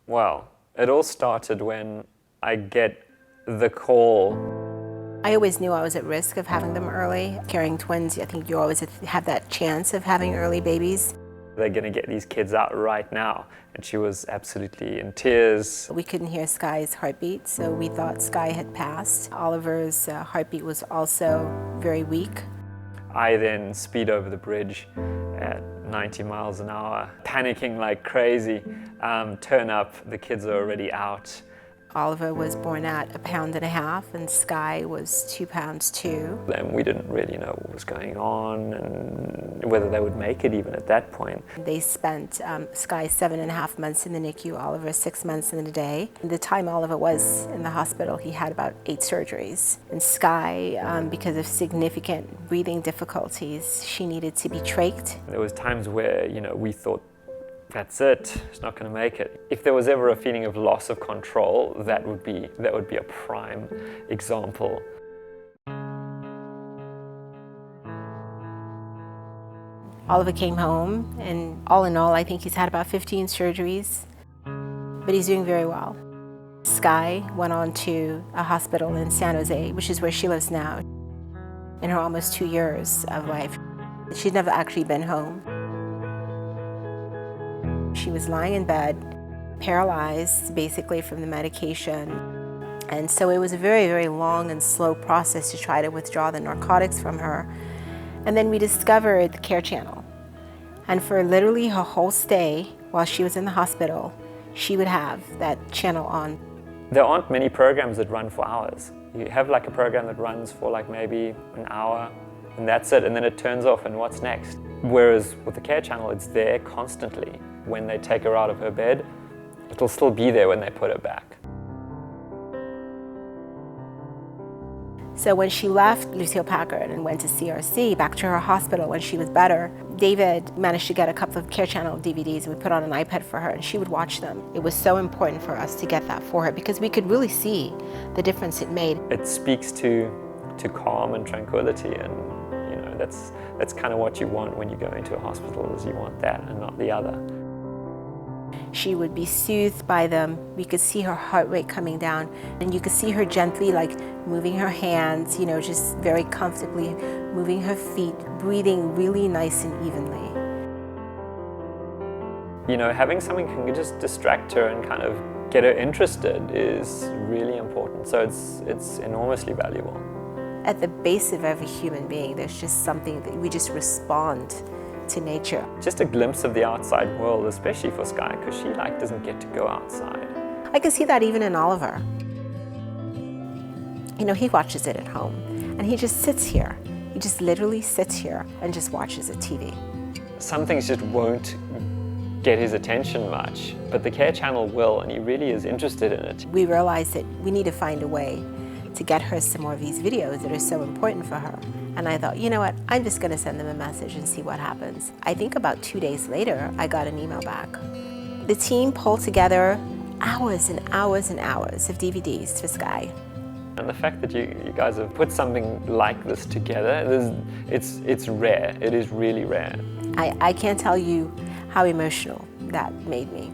Well, it all started when I get the call. I always knew I was at risk of having them early. Carrying twins, I think you always have that chance of having early babies. They're going to get these kids out right now. And she was absolutely in tears. We couldn't hear Skye's heartbeat, so we thought Skye had passed. Oliver's heartbeat was also very weak. I then speed over the bridge at 90 miles an hour, panicking like crazy. Turn up, the kids are already out. Oliver was born at 1.5 pounds and Skye was 2 pounds 2. And we didn't really know what was going on and whether they would make it even at that point. They spent Skye 7.5 months in the NICU, Oliver 6 months in the day. The time Oliver was in the hospital, he had about 8 surgeries. And Skye, because of significant breathing difficulties, she needed to be trached. There was times where, we thought, that's it, it's not going to make it. If there was ever a feeling of loss of control, that would be a prime example. Oliver came home, and all in all, I think he's had about 15 surgeries, but he's doing very well. Skye went on to a hospital in San Jose, which is where she lives now, in her almost 2 years of life. She'd never actually been home. She was lying in bed, paralyzed basically from the medication. And so it was a very, very long and slow process to try to withdraw the narcotics from her. And then we discovered the C.A.R.E channel. And for literally her whole stay, while she was in the hospital, she would have that channel on. There aren't many programs that run for hours. You have like a program that runs for like maybe an hour, and that's it, and then it turns off, and what's next? Whereas with the C.A.R.E channel, it's there constantly. When they take her out of her bed, it'll still be there when they put her back. So when she left Lucille Packard and went to C.A.R.E, back to her hospital when she was better, David managed to get a couple of C.A.R.E channel DVDs, and we put on an iPad for her, and she would watch them. It was so important for us to get that for her because we could really see the difference it made. It speaks to calm and tranquility, and that's kind of what you want when you go into a hospital, is you want that and not the other. She would be soothed by them. We could see her heart rate coming down, and you could see her gently moving her hands, just very comfortably moving her feet, breathing really nice and evenly. Having something can just distract her and kind of get her interested is really important. So it's enormously valuable. At the base of every human being, there's just something that we just respond to nature. Just a glimpse of the outside world, especially for Skye, because she doesn't get to go outside. I can see that even in Oliver. He watches it at home, and he just sits here. He just literally sits here and just watches the TV. Some things just won't get his attention much, but the C.A.R.E channel will, and he really is interested in it. We realized that we need to find a way to get her some more of these videos that are so important for her. And I thought, you know what, I'm just gonna send them a message and see what happens. I think about 2 days later, I got an email back. The team pulled together hours and hours and hours of DVDs for Skye. And the fact that you guys have put something like this together, it's rare. It is really rare. I can't tell you how emotional that made me.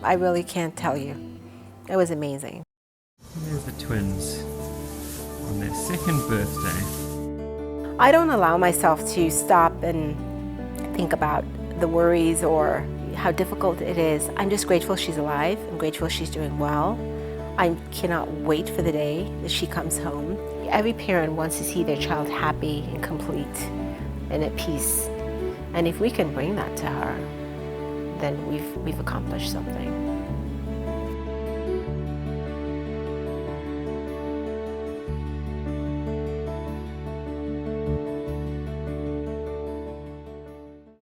I really can't tell you. It was amazing. There's the twins on their 2nd birthday. I don't allow myself to stop and think about the worries or how difficult it is. I'm just grateful she's alive. I'm grateful she's doing well. I cannot wait for the day that she comes home. Every parent wants to see their child happy and complete and at peace. And if we can bring that to her, then we've accomplished something.